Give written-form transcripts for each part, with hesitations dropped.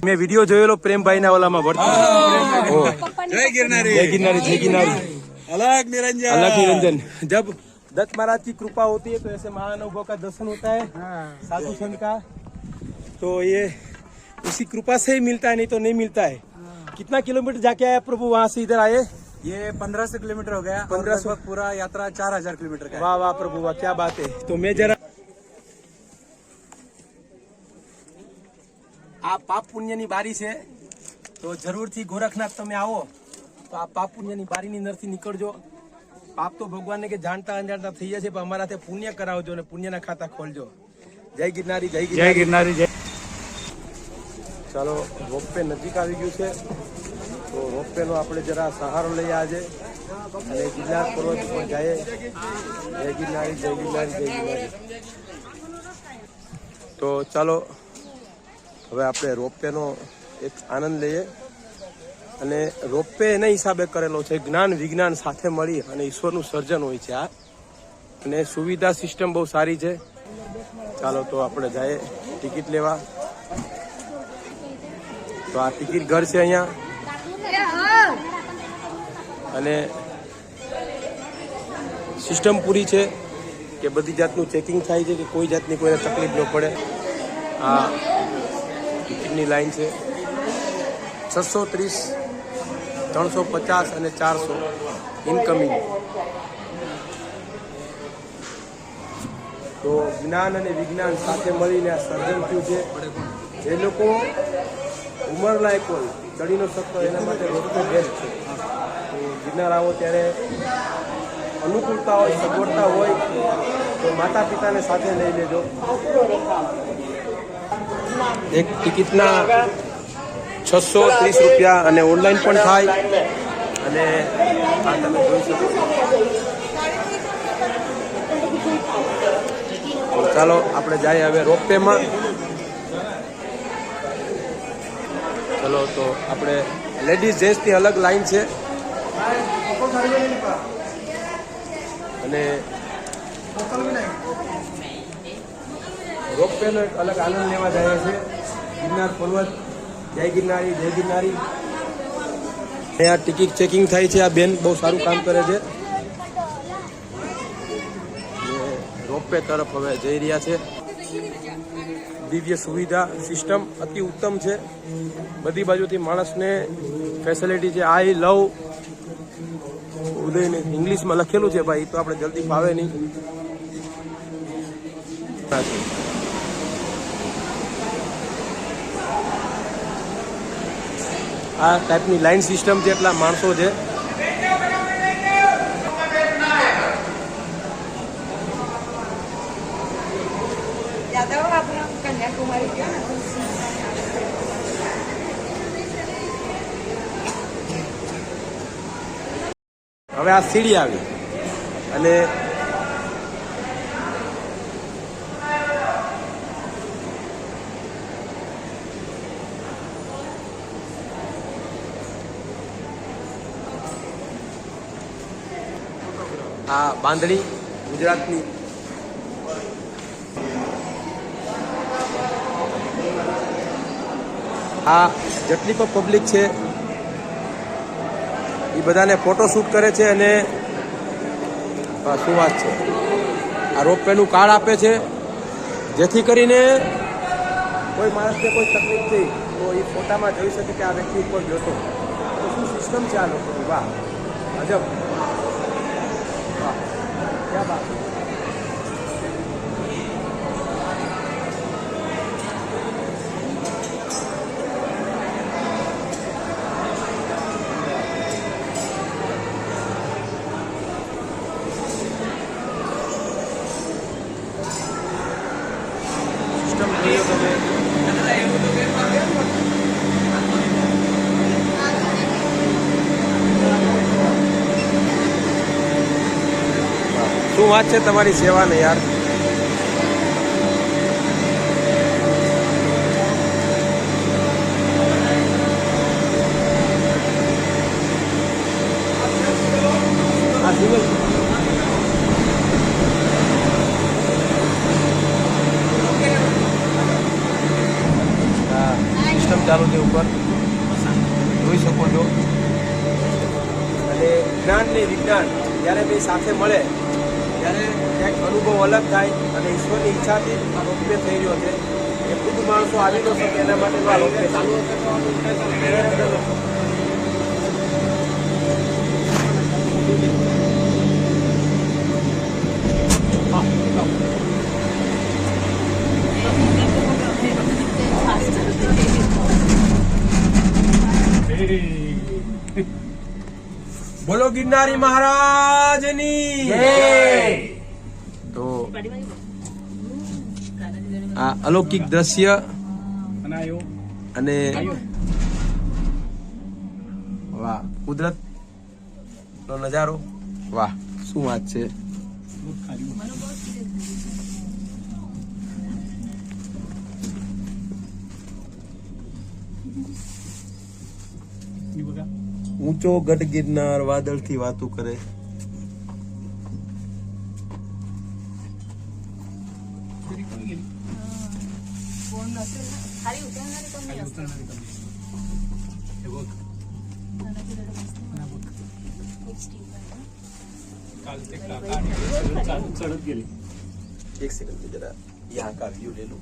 मैं वीडियो જોયેલો પ્રેમભાઈ ના ઓલામાં વર્તા जय गिरनारी जय गिरनारी जय गिरनारी अलग निरंजन अलग निरंजन। जब दत्त महाराज की कृपा होती है तो ऐसे महानुभव का दर्शन होता है साधु संत का, तो ये उसी कृपा से ही मिलता है, नहीं तो नहीं मिलता है। कितना किलोमीटर जाके आया प्रभु वहाँ से इधर आए? ये 1500 किलोमीटर हो गया। 1500 पूरा यात्रा 4000 किलोमीटर का है। वाह वाह प्रभु वाह, क्या बात है। तो मैं जरा આ પાપ પુણ્યની બારી છે, તો જરૂરથી ગોરખનાથ તમે આવો તો આ પાપ પુણ્યની બારીની અંદરથી નીકળજો। પાપ તો ભગવાનને કે જાણતા અજાણતા થઈ જશે, પણ અમારાથી પુણ્ય કરાવજો અને પુણ્યના ખાતા ખોલજો। જય ગિરનારી જય जय गिरनारी जय। ચાલો રોપવે નજીક આવી ગયું છે, તો રોપવેનો આપણે જરા સહારો લઈએ આજે અને ગિરનાર પર્વત ઉપર જઈએ। જય ગિરનારી જય ગિરનારી જય ગિરનારી। તો ચાલો હવે આપણે રોપવેનો એક આનંદ લઈએ। અને રોપવે એના હિસાબે કરેલો છે, જ્ઞાન વિજ્ઞાન સાથે મળી અને ઈશ્વરનું સર્જન હોય છે આ, અને સુવિધા સિસ્ટમ બહુ સારી છે। ચાલો તો આપણે જઈએ ટિકિટ લેવા। તો આ ટિકિટ ઘર છે અહીંયા, અને સિસ્ટમ પૂરી છે કે બધી જાતનું ચેકિંગ થાય છે કે કોઈ જાતની કોઈને તકલીફ ન પડે। આ ટિકિટની લાઈન છે 630, 350 અને 400 ઇનકમિંગ। તો જ્ઞાન અને વિજ્ઞાન સાથે મળીને આ સર્જન થયું છે। જે લોકો ઉંમરલાયક હોય, ચડી ન શકતો, એના માટે રોપવે બેસ્ટ છે। તો ગિરનાર આવો ત્યારે અનુકૂળતા હોય, સગવડતા હોય તો માતા પિતાને સાથે લઈ લેજો। એક ટિકિટના 630 રૂપિયા અને ઓનલાઈન પણ થાય। અને આ તમે જોઈ શકો છો। ચાલો આપણે જઈએ હવે રોપવેમાં। ચલો તો આપણે લેડીઝ જેન્ટ્સની અલગ લાઈન છે, અને રોપવેનો એક અલગ આનંદ લેવા જાય છે। ગિરનાર પર્વત, જય ગિરનારી જય ગિરનારી। અહીંયા ટિકિટ ચેકિંગ થાય છે, આ બેન બહુ સારું કામ કરે છે। રોપવે તરફ હવે જઈ રહ્યા છે। દિવ્ય સુવિધા સિસ્ટમ અતિ ઉત્તમ છે, બધી બાજુથી માણસને ફેસિલિટી છે। આઈ લવ ઉદયને ઇંગ્લિશમાં લખેલું છે ભાઈ, તો આપણે જલ્દી ફાવે નહીં। આ ટાઈપની લાઈન સિસ્ટમ છે, એટલા માણસો છે। હવે આ સીડી આવી અને આ બાંધણી ગુજરાતની। આ જેટલી પણ પબ્લિક છે એ બધાને ફોટો શૂટ કરે છે, અને શું વાત છે, આ રોપવેનું કાર્ડ આપે છે, જેથી કરીને કોઈ માણસને કોઈ તકલીફ થઈ તો એ ફોટામાં જોઈ શકે કે આ વ્યક્તિ ઉપર ગયો હતો। તો શું સિસ્ટમ છે આ લોકોની, વાહ અજબ, વાહ ક્યાં બાત। શું વાત છે તમારી સેવાને યાર। આ સિંગલ સિસ્ટમ ચાલુ છે ઉપર, જોઈ શકો છો. અને જ્ઞાન ને વિજ્ઞાન જ્યારે બે સાથે મળે ત્યારે ક્યાંક અનુભવ અલગ થાય. અને ઈશ્વરની ઈચ્છાથી આ રોપવે થઈ રહ્યો છે. એ ખુદ માણસો આવી ન શકે એના માટે આ રોપવે ચાલુ બોલો ગિરનારી મહારાજની તો આ અલૌકિક દ્રશ્ય અને વાહ કુદરત નો નજારો, વાહ શું વાત છે. ઊંચો ગઢ ગિરનાર વાદળથી વાતું કરે. एक सेकंड में जरा यहाँ का व्यू ले लो.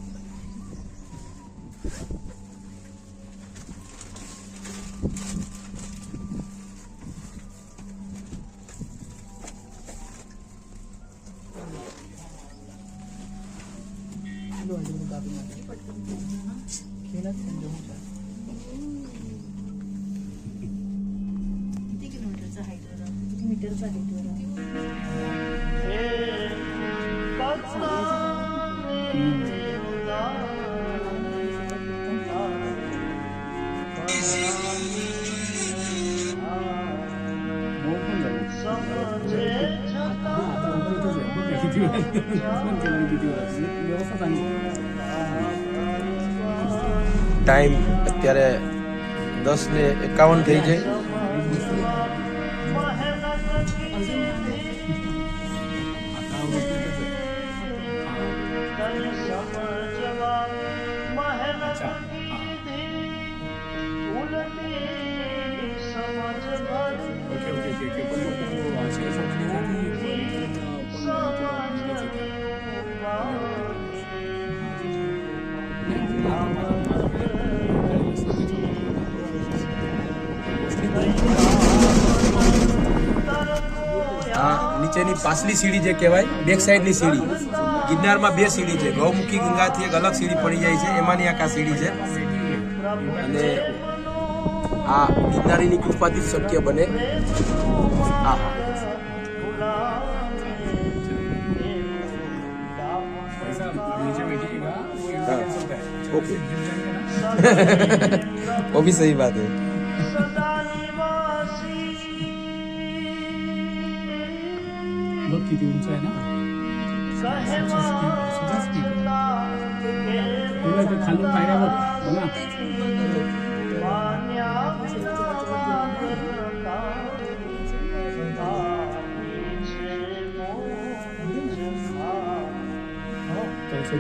ટાઈમ અત્યારે 10:51 થઈ જાય. નીચેની પાછલી સીડી જે કહેવાય, બેક સાઈડની સીડી. ગિરનારમાં 2 સીડી છે. ગૌમુખી ગંગાથી એક અલગ સીડી પડી જાય છે, એમાંની આ સીડી છે. અને આ ગિરનારીની કૃપાથી શક્ય બને. હા ओके वो भी सही बात है. किती उंच आहे ना, खालून पायऱ्या बघ बघा.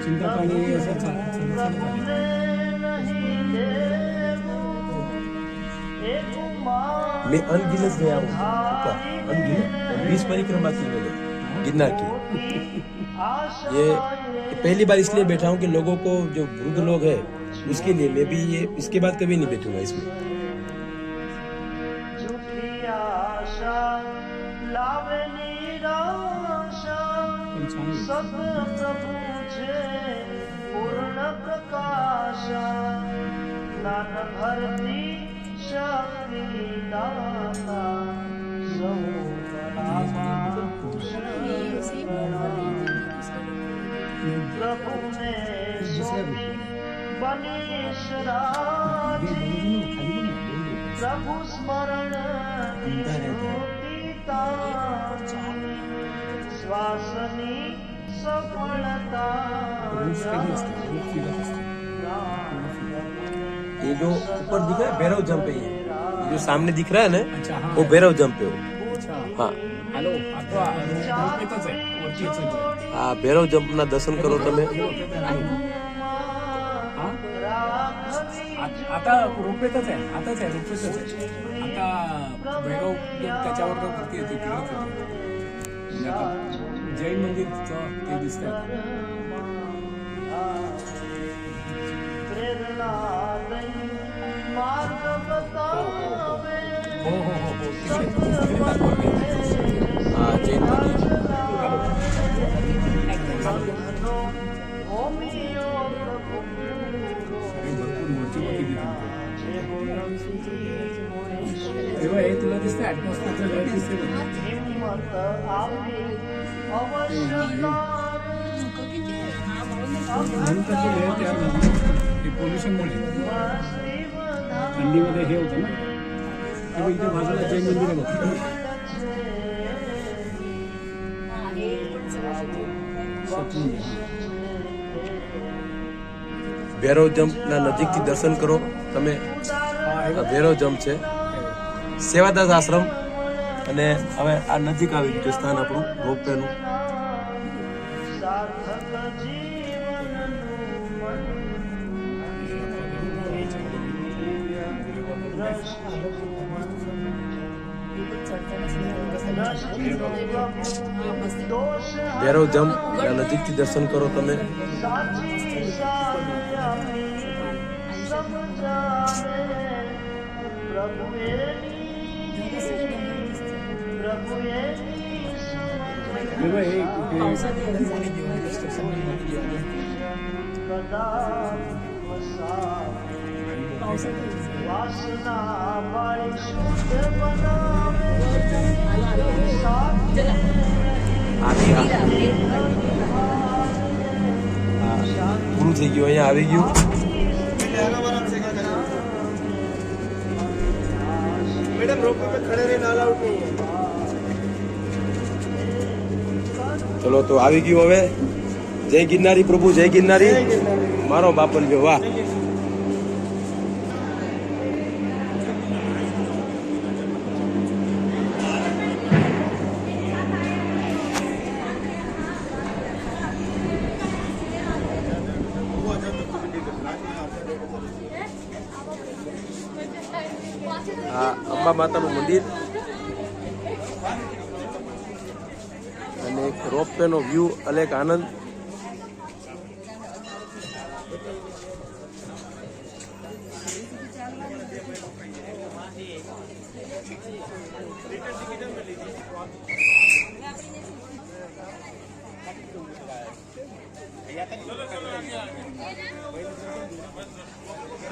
चिंता पाणी मैं अनगिनत गया हूँ ऊपर, अनगिनत 20 परिक्रमा की मैंने गिरनार की. ये पहली बार इसलिए बैठा हूँ कि लोगों को, जो वृद्ध लोग हैं उसके लिए. मैं भी ये इसके बाद कभी नहीं बैठूंगा इसमें. प्रभु स्मरण श्वासनी सफलता. ये जो ऊपर दिख रहा है भैरव जंप है. ये जो सामने दिख रहा है ना, वो भैरव जंप है वो. हाँ हाँ, भैरव जंप ना दर्शन करो તમે. आता रोपेतच आहे, आताच आहे, रोपेतच आहे. आता भैरव त्याच्यावर वरती येते, तिकडेच येते. म्हणजे आता जैन मंदिरचं ते दिसतंय आता. प्रेरणा दई मार्ग बतावे हो हो हो हो तिकडे तात्पर्य आहे. हा जैन मंदिर. आणि भरपूर मोठी मोठी दिसते. तेव्हा हे तुला दिसतं ॲटमॉस्फिअरचं लहर दिसते बघ. हिम्मत आपली अवश्य म्हणून तर ते लहर तयार झाली ते पोल्युशनमुळे. थंडीमध्ये हे होतं ना. तेव्हा इथे बाजूला जैन मंदिर आहे बघ. सतलुज. ભૈરવ જમ્પના નજીકથી દર્શન કરો તમે. આ ભૈરવ જમ્પ છે, સેવાદાસ આશ્રમ. અને હવે આ નજીક આવી ગયું સ્થાન આપણું રોપવેનું. ભૈરવ જમ્પ નજીકથી દર્શન કરો તમે. तेव्हा हे પૂરું થઈ ગયું, અહીંયા આવી ગયું. ચલો તો આવી ગયું હવે. જય ગિરનારી પ્રભુ, જય ગિરનારી. મારો બાપલિયો, વાહ. આ અંબા માતાનું મંદિર અને એક રોપવે નો વ્યૂ, અનેક આનંદ.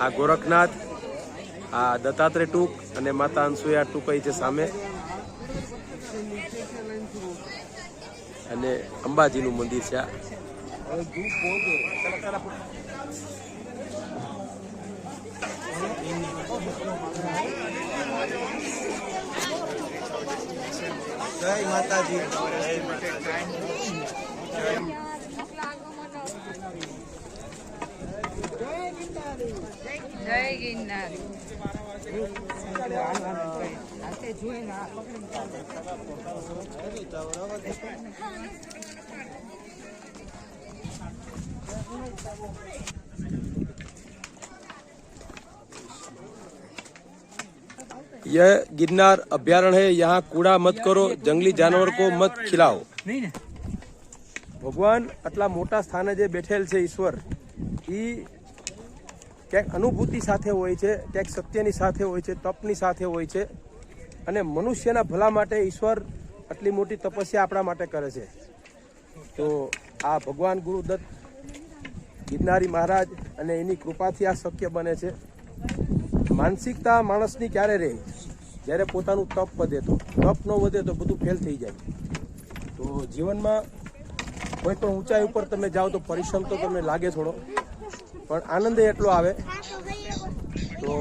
આ ગોરખનાથ, આ દત્તાત્રેય ટૂંક અને માતા અનસુયા ટૂંકઈ છે સામે. અને અંબાજીનું મંદિર છે આ. જય માતાજી. જય ગિરનારી. यह गिरनार अभ्यारण्य है. यहाँ कूड़ा मत करो, जंगली जानवर को मत खिलाओ. ભગવાન આટલા મોટા સ્થાને જે બેઠેલ છે ઈશ્વર, એ ક્યાંક અનુભૂતિ સાથે હોય છે, ક્યાંક સત્યની સાથે હોય છે, તપની સાથે હોય છે. અને મનુષ્યના ભલા માટે ઈશ્વર આટલી મોટી તપસ્યા આપણા માટે કરે છે. તો આ ભગવાન ગુરુદત્ત ગિરનારી મહારાજ અને એની કૃપાથી આ શક્ય બને છે. માનસિકતા માણસની ક્યારે રહે? જ્યારે પોતાનું તપ વધે. તો તપ ન વધે તો બધું ફેલ થઈ જાય. તો જીવનમાં કોઈ પણ ઊંચાઈ ઉપર તમે જાઓ તો પરિશ્રમ તો તમને લાગે થોડો, પણ આનંદ એટલો આવે. તો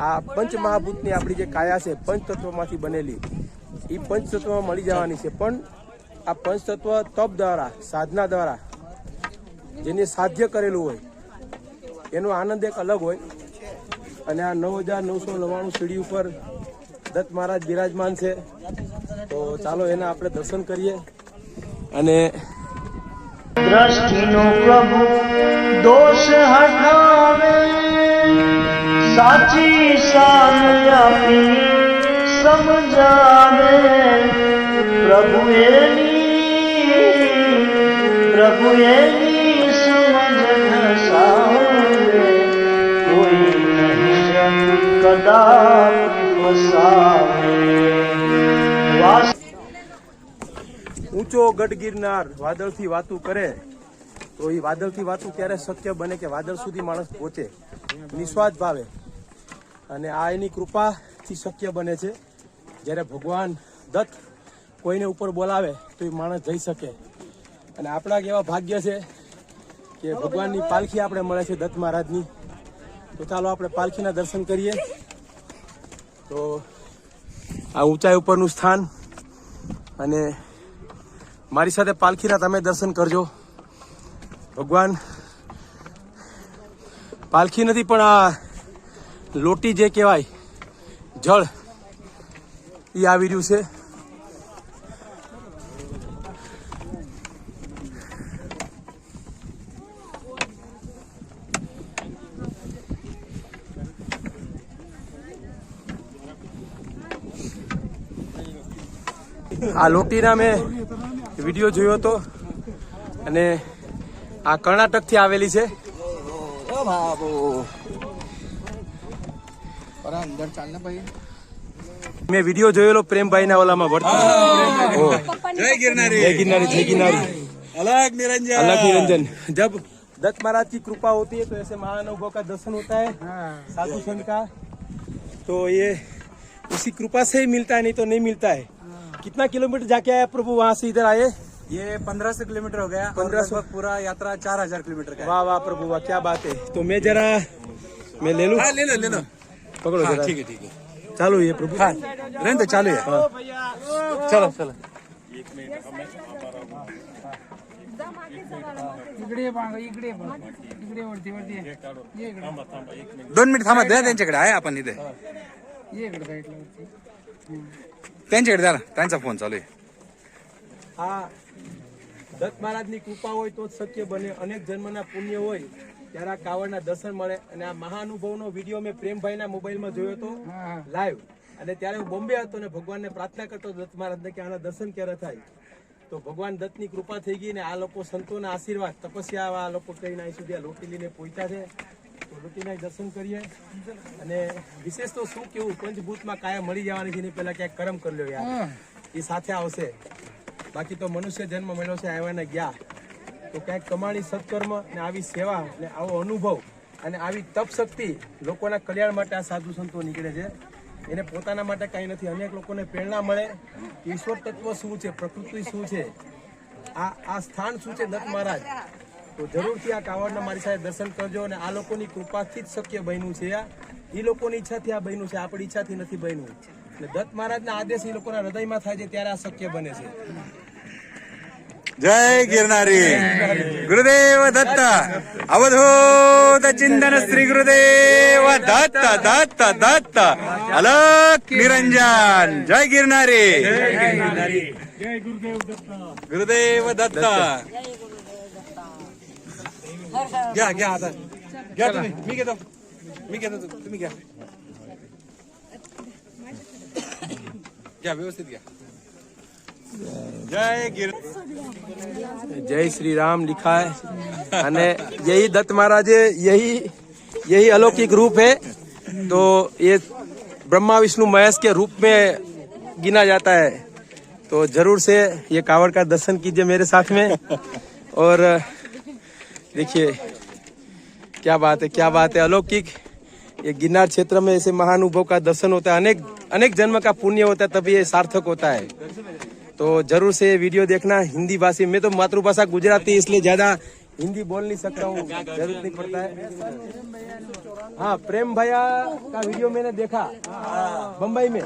આ પંચમહાભૂતની આપણી જે કાયા છે, પંચતત્વમાંથી બનેલી, એ પંચતત્વમાં મળી જવાની છે. પણ આ પંચતત્વ તપ દ્વારા, સાધના દ્વારા જેને સાધ્ય કરેલું હોય એનો આનંદ એક અલગ હોય. અને આ 9999 સીડી ઉપર દત્ત મહારાજ બિરાજમાન છે. તો ચાલો એના આપણે દર્શન કરીએ અને દ્રષ્ટિનો પ્રભુ દોષ હટાવે, સાચી સાન આપી સમજાવે, પ્રભુ એની સમજ ઘસાવે, કોઈ નહીં જન કદાપી ફસાવે. ઊંચો ગઢ ગિરનાર વાદળથી વાતું કરે તો એ વાદળથી વાતું ક્યારે શક્ય બને કે વાદળ સુધી માણસ પહોંચે નિસ્વાર્થ ભાવે, અને આ એની કૃપાથી શક્ય બને છે. જ્યારે ભગવાન દત્ત કોઈને ઉપર બોલાવે તો એ માણસ જઈ શકે, અને આપણા કેવા ભાગ્ય છે કે ભગવાનની પાલખી આપણે મળે છે દત્ત મહારાજની. તો ચાલો આપણે પાલખીના દર્શન કરીએ. તો આ ઊંચાઈ ઉપરનું સ્થાન, અને મારી સાથે પાલખીના તમે દર્શન કરજો. ભગવાન પાલખી નથી પણ આ લોટી જે કહેવાય જળ એ આવી રહ્યું છે. આ લોટીના મેં વિડીયો જોયો હતો, અને આ કર્ણાટકથી આવેલી છે. મેં વિડીયો જોયેલો પ્રેમભાઈના ઓલામાં વર્તા. જય ગિરનારી, जय गिरनारी, जय गिरनारी. अलग निरंजन, अलग निरंजन. जब दत्त महाराज की कृपा होती है तो ऐसे महानुभव का दर्शन होता है, साधु संत का. तो ये उसी कृपा से ही मिलता है, नहीं तो नहीं मिलता है. कितना किलोमीटर जाके आया प्रभु वहाँ से इधर आए? ये 1500 किलोमीटर हो गया. 1500 पूरा यात्रा 4000 किलोमीटर का है. वाह वाह प्रभु वाह, क्या बात है. तो मैं जरा मैं ले लूं. हाँ, ले लो पकड़ो हाँ, जरा. ठीक है चालू ये प्रभु. हाँ रहने दो, चालू है. चलो चलो दोन मिनिट थांबा, द्या त्यांच्याकडे आहे. आपण इथे त्यांच्याकडे द्या ना, त्यांचा फोन चालू आहे. આ દત્ત મહારાજની કૃપા હોય તો જ શક્ય બને. અનેક જન્મના પુણ્ય હોય ત્યારે આ કાવડના દર્શન મળે. અને આ મહાનુભવનો વિડીયો મેં પ્રેમભાઈના મોબાઈલમાં જોયો હતો લાઈવ, અને ત્યારે હું બોમ્બે હતો ને ભગવાનને પ્રાર્થના કરતો દત્ત મહારાજને કે આના દર્શન ક્યારે થાય. તો ભગવાન દત્તની કૃપા થઈ ગઈ, ને આ લોકો સંતોના આશીર્વાદ તપસ્યા આ લોકો કહીને અહીં સુધી આ લોટી લઈને પહોંચ્યા છે. તો લોટીના દર્શન કરીએ. અને વિશેષ તો શું કેવું, પંચભૂતમાં કાયા મળી જવાની છે, એની પહેલા ક્યાંક કર્મ કરી લો યાર, એ સાથે આવશે. બાકી તો મનુષ્ય જન્મ મળ્યો છે, આવ્યા ને ગયા. તો ક્યાંક કમાણી સત્કર્મ ને આવી સેવા ને આવો અનુભવ અને આવી તપ શક્તિ લોકોના કલ્યાણ માટે આ સાધુ સંતો નીકળે છે. એને પોતાના માટે કાંઈ નથી, અનેક લોકોને પ્રેરણા મળે. ઈશ્વર તત્વ શું છે, પ્રકૃતિ શું છે, આ સ્થાન શું છે દત્ત મહારાજ. તો જરૂરથી આ કાવડના મારી સાથે દર્શન કરજો. અને આ લોકોની કૃપાથી જ શક્ય બન્યું છે. એ લોકોની ઈચ્છાથી આ બન્યું છે, આપણી ઈચ્છાથી નથી બન્યું. એટલે દત્ત મહારાજના આદેશ એ લોકોના હૃદયમાં થાય છે ત્યારે આ શક્ય બને છે. जय गिरनारी, गुरुदेव दत्त, अवधूत चिंतन श्री गुरुदेव दत्त दत्त दत्त, अलग निरंजन. जय गिरनारी, गुरुदेव दत्त. घ्या घ्या आता, घ्या तुम्ही, मी घेतो तुम्ही घ्या व्यवस्थित घ्या. जय गिर जय श्री राम लिखा है. અને यही दत्त महाराज है, यही अलौकिक रूप है. तो ये ब्रह्मा विष्णु महेश के रूप में गिना जाता है. तो जरूर से ये कावड़ का दर्शन कीजिए मेरे साथ में. और देखिए क्या बात है, क्या बात है, अलौकिक. ये गिरनार क्षेत्र में ऐसे महानुभव का दर्शन होता है. अनेक जन्म का पुण्य होता है, तभी ये सार्थक होता है. तो जरूर से ये वीडियो देखना. हिंदी भाषी, मैं तो मातृभाषा गुजराती इसलिए ज्यादा हिंदी बोल नहीं सकता हूँ, जरूरत नहीं पड़ता है. हाँ, प्रेम भैया का वीडियो मैंने देखा बम्बई में.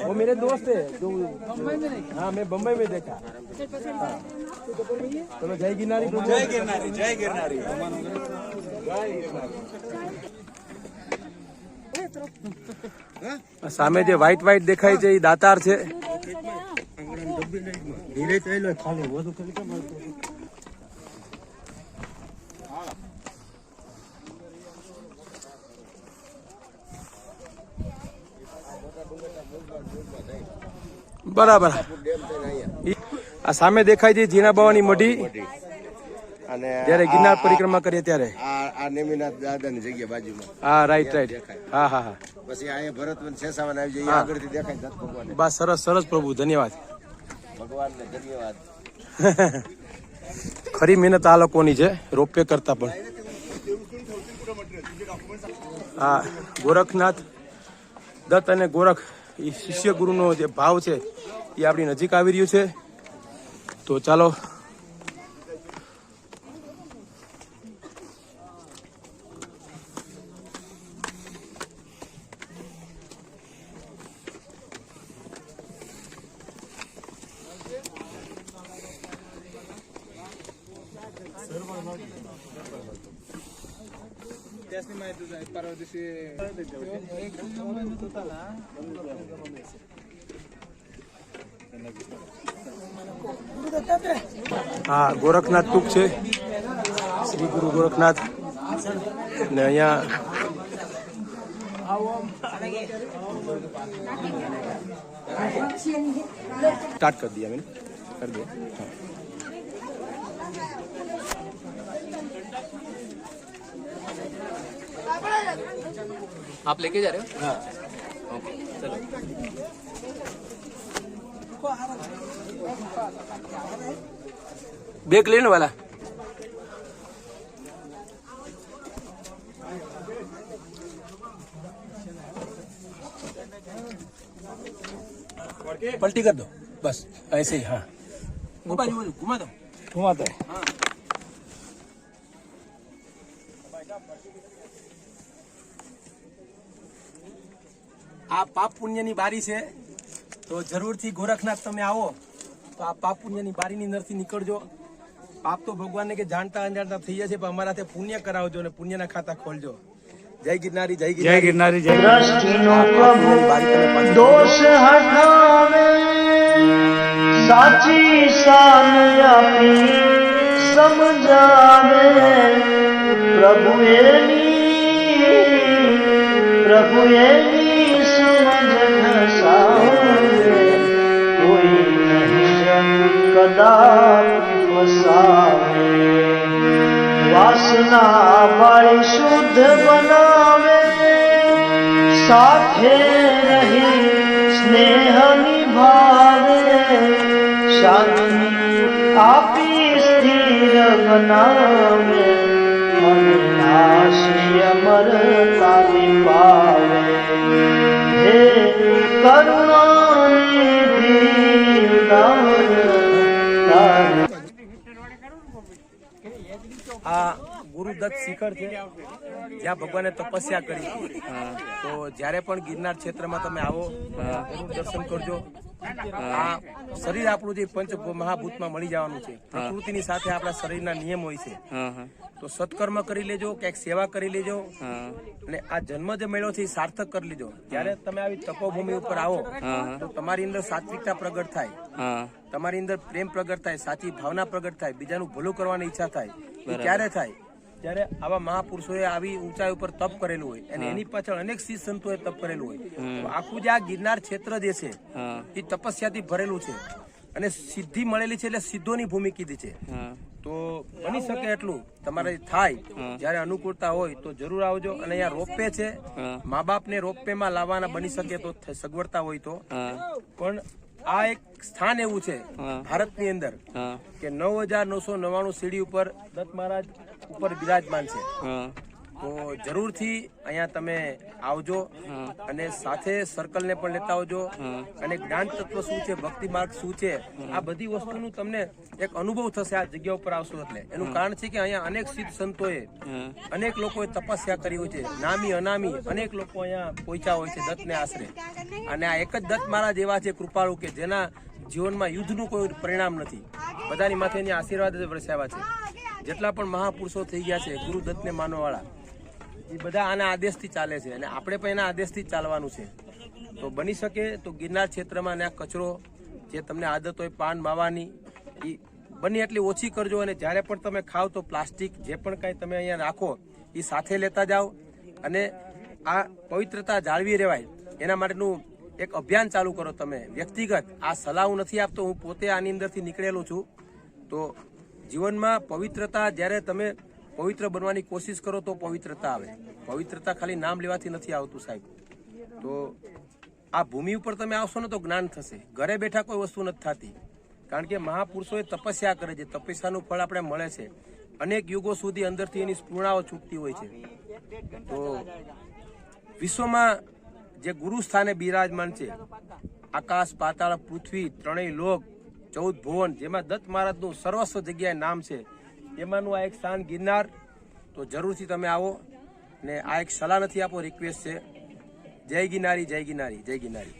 वो मेरे दोस्त है जो हाँ, मैं बम्बई में देखा. चलो जय गिरनारी, जय गिरनारी, जय गिरनारी. સામે જે વ્હાઈટ વ્હાઈટ દેખાય છે એ દાતાર છે. બરાબર. આ સામે દેખાય છે ઝીણા બાવાની મઢી, અને જયારે ગિરનાર પરિક્રમા કરીએ ત્યારે. આ નેમિનાથ દાદાની જગ્યા બાજુમાં. હા, રાઈટ. હા. પછી અહીંયા ભરતવન શેષાવન આવી જાય, આગળથી દેખાય દત્ત ભગવાન. બસ, સરસ પ્રભુ, ધન્યવાદ. ભગવાનને ધન્યવાદ. ખરી મહેનત આ લોકોની છે, રોપવે કરતા પણ. આ ગોરખનાથ દત્ત અને ગોરખ એ શિષ્ય ગુરુનો જે ભાવ છે એ આપણી નજીક આવી રહ્યું છે. તો ચાલો હા, ગોરખનાથ ટૂંક છે, શ્રી ગુરુ ગોરખનાથ. ને અહીંયા સ્ટાર્ટ કરી દઈએ, કરી દો. आप लेके जा रहे हो? हाँ. ओके, चलो. બેગ લઈને વાલા. पलटी कर दो बस, ऐसे ही. हाँ, घुमा दो. घुमाते हैं. આ પાપ પુણ્યની બારી છે, તો જરૂરથી ગોરખનાથ તમે આવો તો આ પાપ પુણ્યની બારીની અંદરથી નીકળજો. પાપ તો ભગવાનને કે જાણતા અજાણતા થઈ જશે, પણ અમારા તે પુણ્ય કરાવજો અને પુણ્યના ખાતા ખોલજો. જય ગિરનારી, જય जय गिरनारी, जय દ્રષ્ટિનો પુણ્યની બારી તમે પ્રભુ પાછી દોષ હટાવે, સાચી શાન આપી સમજાવે. પ્રભુ એની સમજ ઘસાવે, કોઈ નહીં જન કદાપી ફસાવે. વાસના વાળી શુદ્ધ બનાવે, સાથે રહી સ્નેહ નિભાવે. શાંતિ આપી સ્થિર બનાવે, અને નાશી અમરતા પાવે. હે કરુણાનિધિ ઉદાર તારે. આ ગુરુદત્ત શિખર છે, જ્યાં ભગવાને તપસ્યા કરી. તો જ્યારે પણ ગિરનાર ક્ષેત્રમાં તમે આવો જરૂર દર્શન કરજો. આ શરીર આપણું જે પંચ મહાભૂતમાં મળી જવાનું છે. પ્રકૃતિની સાથે આપણા શરીરના નિયમ હોય છે, તો સત્કર્મ કરી લેજો, ક્યાંક સેવા કરી લેજો, અને આ જન્મ જે મળ્યો છે એ સાર્થક કરી લેજો. જ્યારે તમે આવી તપોભૂમિ ઉપર આવો તો તમારી અંદર સાત્વિકતા પ્રગટ થાય, તમારી અંદર પ્રેમ પ્રગટ થાય, સાચી ભાવના પ્રગટ થાય, બીજાનું ભલું કરવાની ઈચ્છા થાય. એ ક્યારે થાય? ત્યારે આવા મહાપુરુષોએ આવી ઊંચાઈ ઉપર તપ કરેલું હોય અને એની પાછળ અનેક સિદ્ધ સંતોએ તપ કરેલું હોય. તો આખું જે આ ગિરનાર ક્ષેત્ર જે છે એ તપસ્યાથી ભરેલું છે અને સિદ્ધિ મળેલી છે, એટલે સિદ્ધોની ભૂમિ કીધી છે. તો બની શકે એટલું તમારે થાય, જયારે અનુકૂળતા હોય તો જરૂર આવજો. અને અહીંયા રોપવે છે, મા બાપને રોપવે માં લાવવાના બની શકે તો સગવડતા હોય તો. પણ આ એક સ્થાન એવું છે ભારતની અંદર કે 9,999 સીડી ઉપર દત્ત મહારાજ ઉપર બિરાજમાન છે. તો જરૂરથી અહીંયા તમે આવજો અને સાથે સર્કલ ને પણ લેતા આવજો. અને જ્ઞાન તત્વ શું છે, ભક્તિ માર્ગ શું છે, આ બધી વસ્તુનું તમને એક અનુભવ થશે આ જગ્યા ઉપર આવશો એટલે. એનું કારણ છે કે અહીંયા અનેક સિદ્ધ સંતોએ, અનેક લોકોએ તપસ્યા કરી હોય છે, નામી અનામી અનેક લોકો અહીંયા પહોંચ્યા હોય છે દત્તને આશરે. અને આ એક જ દત્ત મહારાજ એવા છે કૃપાળુ કે જેના જીવનમાં યુદ્ધનું કોઈ પરિણામ નથી, બધાની માથે એની આશીર્વાદ જ વરસાવ્યા છે. જેટલા પણ મહાપુરુષો થઈ ગયા છે ગુરુદત્તને માનવાવાળા, એ બધા આના આદેશથી ચાલે છે અને આપણે પણ એના આદેશથી જ ચાલવાનું છે. તો બની શકે તો ગિરનાર ક્ષેત્રમાં આ કચરો જે તમને આદત હોય પાન માવાની, એ બની એટલી ઓછી કરજો. અને જ્યારે પણ તમે ખાવ તો પ્લાસ્ટિક જે પણ કાંઈ તમે અહીંયા રાખો એ સાથે લેતા જાઓ. અને આ પવિત્રતા જાળવી રહેવાય એના માટેનું એક અભિયાન ચાલુ કરો તમે વ્યક્તિગત. આ સલાહ હું નથી આપતો, હું પોતે આની અંદરથી નીકળેલો છું. તો જીવનમાં પવિત્રતા, જ્યારે તમે પવિત્ર બનવાની કોશિશ કરો તો પવિત્રતા આવે. પવિત્રતા ખાલી નામ લેવાથી નથી આવતું સાહેબ. તો આ ભૂમિ ઉપર તમે આવશો ને તો જ્ઞાન થશે. ઘરે બેઠા કોઈ વસ્તુ નથી થતી, કારણ કે મહાપુરુષોએ તપસ્યા કરે છે. તપસ્યાનું ફળ આપણે મળે છે. અનેક યુગો સુધી અંદરથી એની સ્ફૂર્ણાઓ છૂટતી હોય છે. તો વિશ્વમાં જે ગુરુ સ્થાને બિરાજમાન છે, આકાશ પાતાળ પૃથ્વી ત્રણેય લોક 14 ભુવન, જેમાં દત્ત મહારાજનું સર્વસ્વ જગ્યાએ નામ છે, એમાંનું આ એક સ્થાન ગિરનાર. તો જરૂરથી તમે આવો. ને આ એક સલાહ નથી આપો, રિક્વેસ્ટ છે. જય ગિરનારી, જય ગિરનારી, જય ગિરનારી.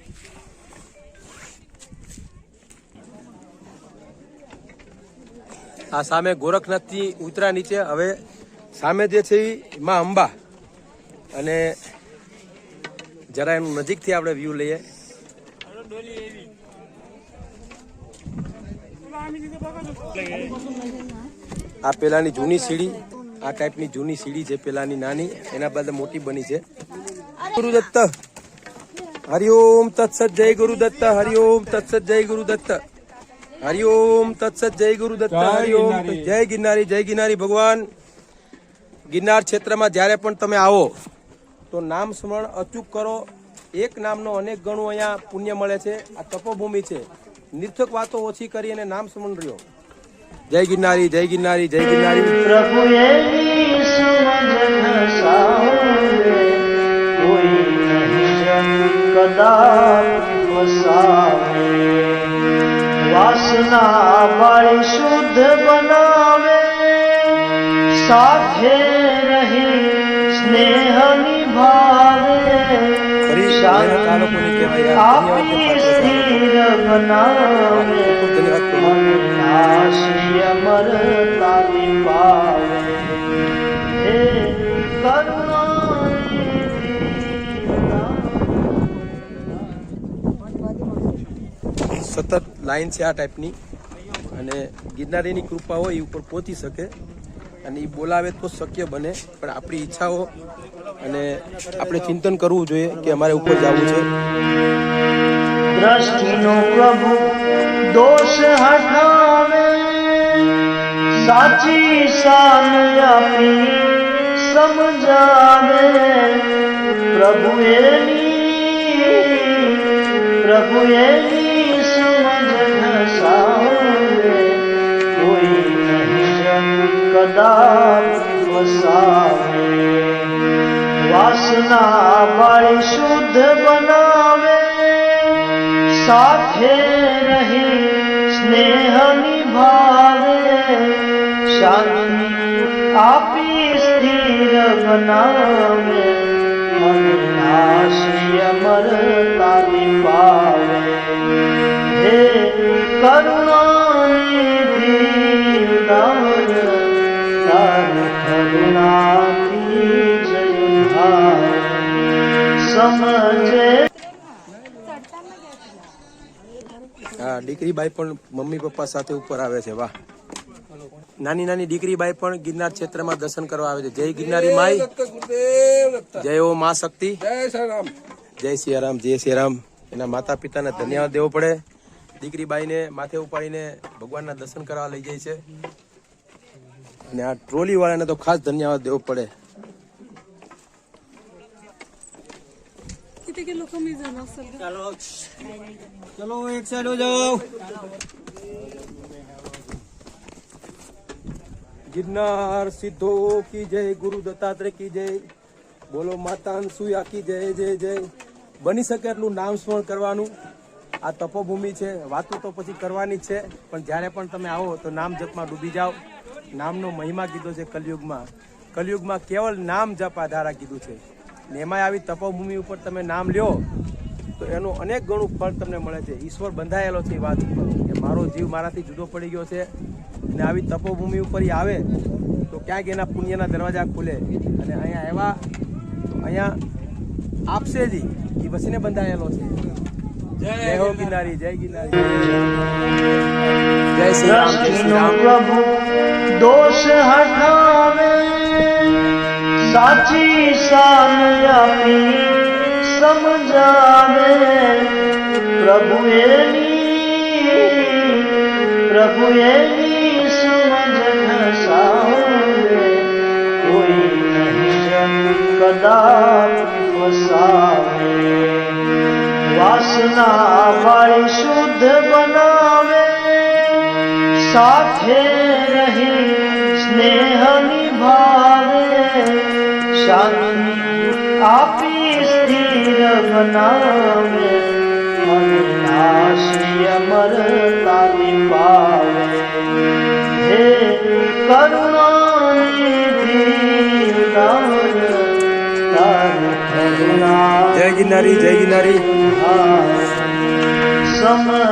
આ સામે ગોરખનાથથી ઉતરા નીચે. હવે સામે જે છે એ માં અંબા, અને જરા એનું નજીકથી આપણે વ્યૂ લઈએ. આ પેલાની જૂની સીડી, આ ટાઈપની જૂની સીડી છે પેલાની નાની, એના બદલે મોટી બની છે. ગુરુદત્ત હરિઓમ તત્સત, જય ગુરુદત્ત હરિઓમ તત્સત, જય ગુરુદત્ત હરિઓમ તત્સત, જય ગુરુદત્ત હરિઓમ. જય ગિરનારી, જય ગિરનારી. ભગવાન ગિરનાર ક્ષેત્રમાં જ્યારે પણ તમે આવો તો નામ સ્મરણ અચૂક કરો. એક નામનો અનેક ગણું અહીંયા પુણ્ય મળે છે. આ તપોભૂમિ છે. નિર્થક વાતો ઓછી કરી અને નામ સ્મરણ રહ્યો. જય ગિરનારી, જય ગિરનારી, જય ગિરનારી. પ્રભુ એની સમજણ સાવે, કોઈ નહીં જન કદાપી ફસાવે. વાસના વાળી શુદ્ધ બનાવે, સાથે રહી સ્નેહ નિભાવે. આપી સ્થિર બનાવે, મનનાશી અમરતા પાવે. હે સતત લાઈન છે આ ટાઈપની, અને ગિરનારીની કૃપા હોય એ ઉપર પહોંચી શકે, અને એ બોલાવે તો શક્ય બને. પણ આપણી ઈચ્છાઓ અને આપણે ચિંતન કરવું જોઈએ કે અમારે ઉપર જવું છે. દ્રષ્ટિનો પ્રભુ દોષ હટાવે, સાચી શાન આપી સમજાવે. પ્રભુ એની સમજણ સાવે, કોઈ નહીં જન કદાપી ફસાવે. વાસના વાળી શુદ્ધ બનાવે, સાથે રહી સ્નેહ નિભાવે. શાંતિ આપી સ્થિર બનાવે, મનનાશી અમરતા પાવે. હે કરુણાનિધિ ઉદાર, તાર કરુણાથી જય ભાવ. સમજે હા, દીકરી બાઈ પણ મમ્મી પપ્પા સાથે ઉપર આવે છે. વાહ. નાની નાની દીકરી બાઈ પણ ગિરનાર ક્ષેત્રમાં દર્શન કરવા આવે છે. જય ગિરનારી માઈ, જય ઓ મા શક્તિ, જય શ્રી રામ, જય શ્રી રામ, જય શ્રી રામ. એના માતા પિતાને ધન્યવાદ દેવો પડે. દીકરી બાઈને માથે ઉપાડીને ભગવાનના દર્શન કરવા લઈ જાય છે, અને આ ટ્રોલી વાળાને તો ખાસ ધન્યવાદ દેવો પડે. ચલો એક સાઈડ હો જાઓ. ગિરનાર સિદ્ધો કી જય, ગુરુ દત્તાત્રેય કી જય, બોલો માતા અનસુયા કી જય, જય જય. બની શકે એટલું નામ સ્મરણ કરવાનું. આ તપોભૂમિ છે, વાતો તો પછી કરવાની જ છે, પણ જ્યારે પણ તમે આવો તો નામ જપમાં ડૂબી જાઓ. નામનો મહિમા કીધો છે કલયુગમાં. કલયુગમાં કેવળ નામ જપ આધારા કીધું છે. ને એમાંય આવી તપોભૂમિ ઉપર તમે નામ લ્યો તો એનું અનેક ગણું ફળ તમને મળે છે. ઈશ્વર બંધાયેલો છે એ વાત ઉપર કે મારો જીવ મારાથી જુદો પડી ગયો છે, ને આવી તપોભૂમિ ઉપર આવે તો ક્યાંક એના પુણ્યના દરવાજા ખુલે. અને અહીંયા આવ્યા તો અહીંયા આપશે જ એ વસીને બંધાયેલો છે. જય હો ગિરનારી, જય ગિરનારી, જય શ્રી રામ, જય શ્રી રામ. પ્રભુ દોષ હટાવે, સાચી શાન આપી સમજાવે પ્રભુ એની સમજ ઘસાવે કોઈ નહીં જન કદાપી ફસાવે વાસના વાળી શુદ્ધ બનાવે સાથે રહી સ્નેહ નિભાવે શાંતિ આપી સ્થિર બનાવે અવિનાશી અમરતાની પાવે હે કરુણાનિધિ ઉદાર તારી કરુણા જય ગિરનારી જય ગિરનારી સમય